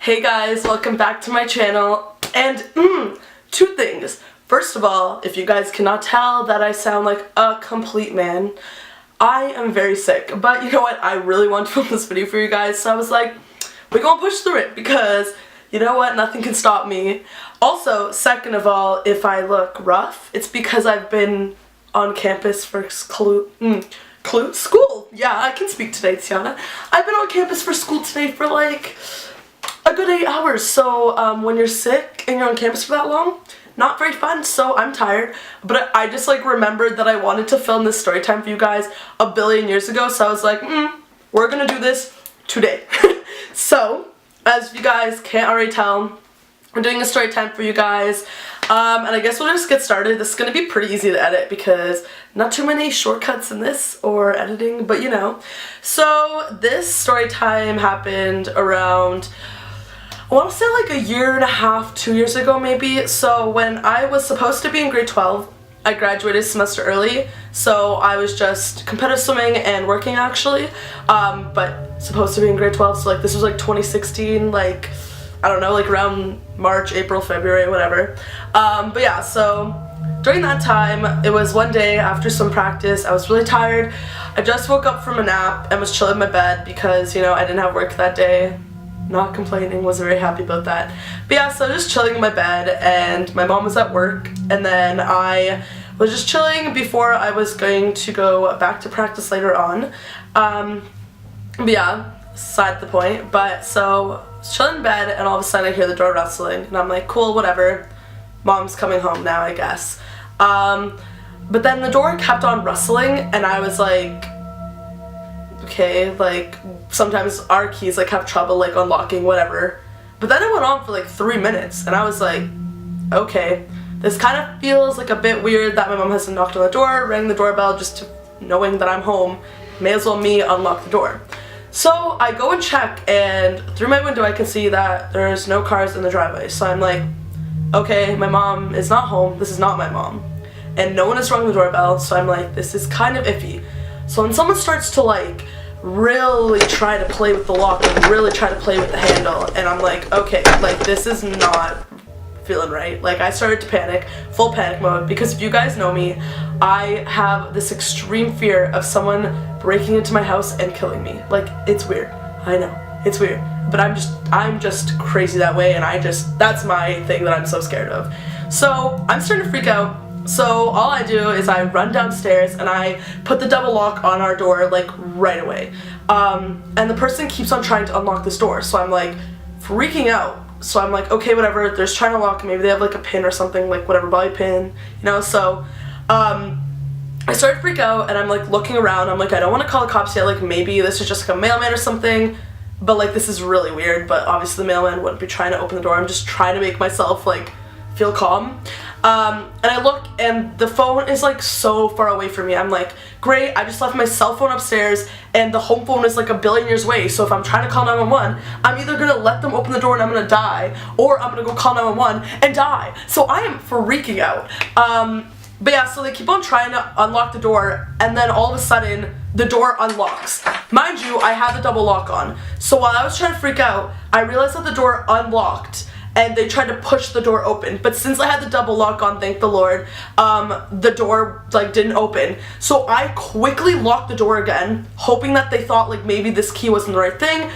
Hey guys, welcome back to my channel, and two things. First of all, if you guys cannot tell that I sound like a complete man, I am very sick, but you know what, I really want to film this video for you guys, so I was like, we're gonna push through it because, you know what, nothing can stop me. Also, second of all, if I look rough, it's because I've been on campus for school. Yeah, I can speak today, Tatiana. I've been on campus for school today for like a good 8 hours, so when you're sick and you're on campus for that long, not very fun, so I'm tired. But I just like remembered that I wanted to film this story time for you guys a billion years ago, so I was like, we're gonna do this today. So, as you guys can't already tell, I'm doing a story time for you guys, and I guess we'll just get started. This is going to be pretty easy to edit because not too many shortcuts in this or editing, but you know. So this story time happened around, I want to say like a year and a half, 2 years ago maybe. So when I was supposed to be in grade 12, I graduated a semester early, so I was just competitive swimming and working actually, but supposed to be in grade 12, so like this was like 2016, like I don't know, like around March, April, February, whatever. But yeah, so during that time, it was one day after some practice, I was really tired. I just woke up from a nap and was chilling in my bed because, you know, I didn't have work that day. Not complaining, wasn't very happy about that. But yeah, so just chilling in my bed, and my mom was at work, and then I was just chilling before I was going to go back to practice later on. But yeah, beside the point. But so I was chilling in bed, and all of a sudden I hear the door rustling, and I'm like, cool, whatever, mom's coming home now, I guess. But then the door kept on rustling, and I was like, okay, like sometimes our keys like have trouble like unlocking, whatever. But then it went on for like 3 minutes, and I was like, okay, this kind of feels like a bit weird that my mom hasn't knocked on the door, rang the doorbell just to knowing that I'm home. May as well me unlock the door. So I go and check, and through my window I can see that there's no cars in the driveway. So I'm like, okay, my mom is not home, this is not my mom. And no one has rung the doorbell, so I'm like, this is kind of iffy. So when someone starts to like really try to play with the lock and really try to play with the handle, and I'm like, okay, like this is not feeling right. Like I started to panic, full panic mode, because if you guys know me, I have this extreme fear of someone breaking into my house and killing me. Like, it's weird. I know, it's weird. But I'm just crazy that way, and that's my thing that I'm so scared of. So I'm starting to freak out. So all I do is I run downstairs and I put the double lock on our door like right away. And the person keeps on trying to unlock this door, so I'm like freaking out. So I'm like, okay, whatever, they're trying to lock, maybe they have like a pin or something, like whatever, bobby pin, you know. So I started to freak out, and I'm like looking around, I'm like, I don't want to call the cops yet, like maybe this is just like a mailman or something, but like this is really weird. But obviously the mailman wouldn't be trying to open the door. I'm just trying to make myself like feel calm. And I look, and the phone is like so far away from me. I'm like, great, I just left my cell phone upstairs, and the home phone is like a billion years away, so if I'm trying to call 911, I'm either gonna let them open the door and I'm gonna die, or I'm gonna go call 911 and die. So I am freaking out. But yeah, so they keep on trying to unlock the door, and then all of a sudden the door unlocks. Mind you, I had the double lock on, so while I was trying to freak out, I realized that the door unlocked, and they tried to push the door open. But since I had the double lock on, thank the Lord, the door like didn't open. So I quickly locked the door again, hoping that they thought like maybe this key wasn't the right thing.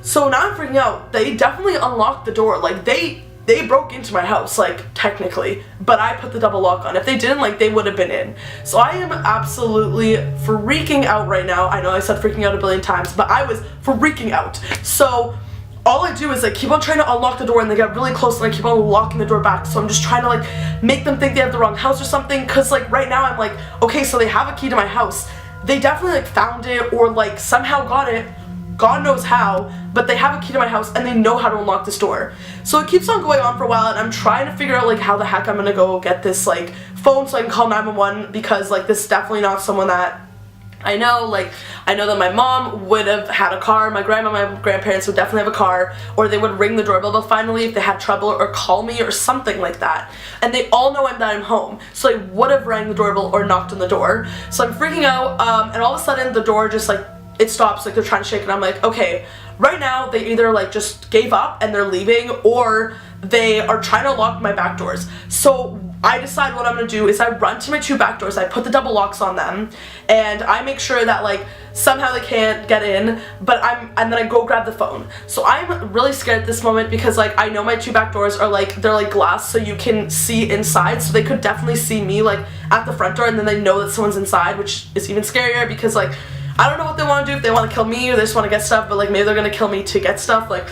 So now I'm freaking out. They definitely unlocked the door. Like they broke into my house, like technically, but I put the double lock on. If they didn't, like they would have been in. So I am absolutely freaking out right now. I know I said freaking out a billion times, but I was freaking out. So all I do is like keep on trying to unlock the door, and they get really close, and I keep on locking the door back. So I'm just trying to like make them think they have the wrong house or something, because like right now I'm like, okay, so they have a key to my house. They definitely like found it or like somehow got it, God knows how, but they have a key to my house and they know how to unlock this door. So it keeps on going on for a while, and I'm trying to figure out like how the heck I'm gonna go get this like phone so I can call 911, because like this is definitely not someone that I know. Like, I know that my mom would have had a car, my grandma, my grandparents would definitely have a car, or they would ring the doorbell finally if they had trouble, or call me or something like that. And they all know that I'm home, so they would have rang the doorbell or knocked on the door. So I'm freaking out, and all of a sudden the door just like it stops, like they're trying to shake, and I'm like, okay, right now they either like just gave up and they're leaving, or they are trying to lock my back doors. So I decide what I'm gonna do is I run to my 2 back doors, I put the double locks on them, and I make sure that like somehow they can't get in, and then I go grab the phone. So I'm really scared at this moment because like I know my 2 back doors are like, they're like glass, so you can see inside, so they could definitely see me like at the front door, and then they know that someone's inside, which is even scarier because like I don't know what they want to do, if they want to kill me or they just want to get stuff, but like maybe they're gonna kill me to get stuff. Like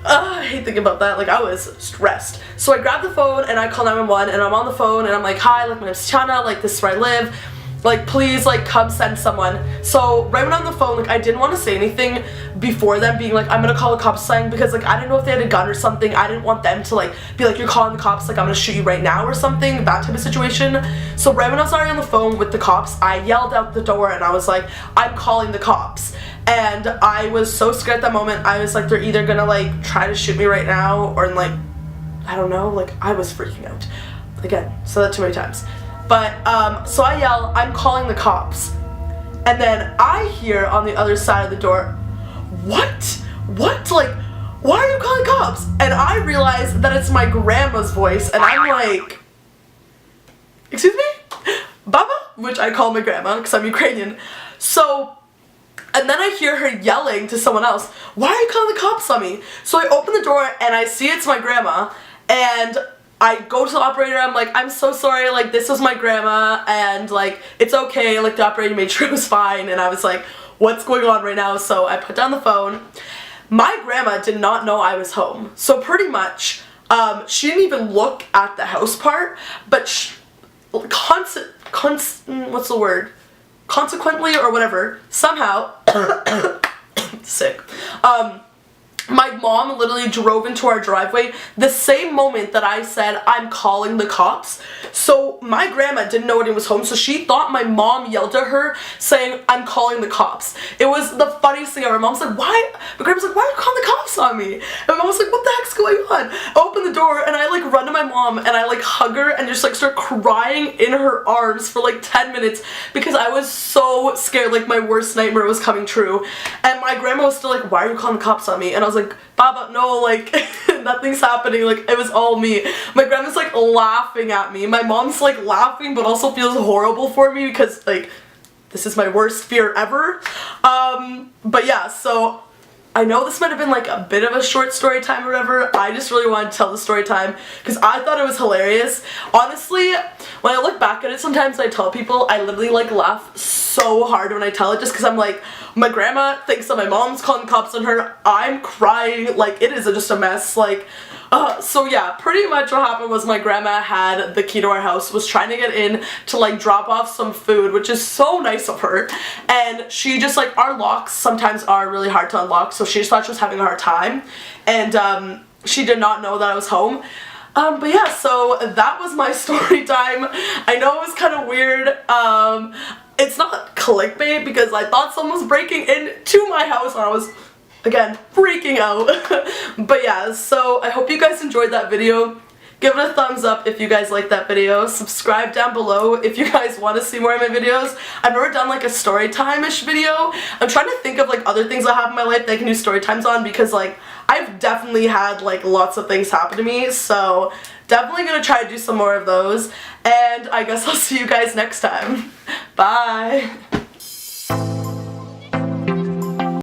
I hate thinking about that. Like I was stressed. So I grab the phone and I call 911, and I'm on the phone and I'm like, hi, like my name's Tatiana, like this is where I live, like please like come send someone. So right when I'm on the phone, like I didn't want to say anything before them being like, I'm gonna call the cops sign, because like I didn't know if they had a gun or something. I didn't want them to like be like, you're calling the cops, like I'm gonna shoot you right now or something, that type of situation. So right when I was already on the phone with the cops, I yelled out the door and I was like, I'm calling the cops. And I was so scared at that moment. I was like, they're either gonna like try to shoot me right now, or like I don't know, like I was freaking out. Again, said that too many times. But so I yell, I'm calling the cops, and then I hear on the other side of the door, what, like why are you calling cops? And I realize that it's my grandma's voice, and I'm like, excuse me, Baba, which I call my grandma because I'm Ukrainian. So and then I hear her yelling to someone else, why are you calling the cops on me? So I open the door and I see it's my grandma, and I go to the operator, I'm like, I'm so sorry, like this was my grandma, and like it's okay, like the operator made sure it was fine, and I was like, what's going on right now? So I put down the phone. My grandma did not know I was home, so pretty much she didn't even look at the house part, but what's the word? Consequently or whatever, somehow, sick, my mom literally drove into our driveway the same moment that I said, I'm calling the cops. So my grandma didn't know anyone was home, so she thought my mom yelled at her saying, I'm calling the cops. It was the funniest thing ever. Mom's like, why? My grandma's like, why are you calling the cops on me? And my mom was like, what the heck's going on? I open the door and I like run to my mom and I like hug her and just like start crying in her arms for like 10 minutes because I was so scared, like my worst nightmare was coming true. And my grandma was still like, why are you calling the cops on me? And I was like, Baba, no, like nothing's happening, like it was all me. My grandma's like laughing at me. My mom's like laughing but also feels horrible for me because like this is my worst fear ever. But yeah, so I know this might have been like a bit of a short story time or whatever. I just really wanted to tell the story time because I thought it was hilarious. Honestly, when I look back at it sometimes I tell people, I literally like laugh so hard when I tell it just because I'm like, my grandma thinks that my mom's calling cops on her, I'm crying, like it is just a mess, like so yeah, pretty much what happened was my grandma had the key to our house, was trying to get in to like drop off some food, which is so nice of her, and she just like, our locks sometimes are really hard to unlock, so she just thought she was having a hard time, and she did not know that I was home. But yeah, so that was my story time. I know it was kind of weird. It's not clickbait because I thought someone was breaking into my house and I was, again, freaking out. But yeah, so I hope you guys enjoyed that video. Give it a thumbs up if you guys liked that video. Subscribe down below if you guys want to see more of my videos. I've never done like a story time-ish video. I'm trying to think of like other things I have in my life that I can do story times on because like I've definitely had like lots of things happen to me, so definitely gonna try to do some more of those, and I guess I'll see you guys next time. Bye!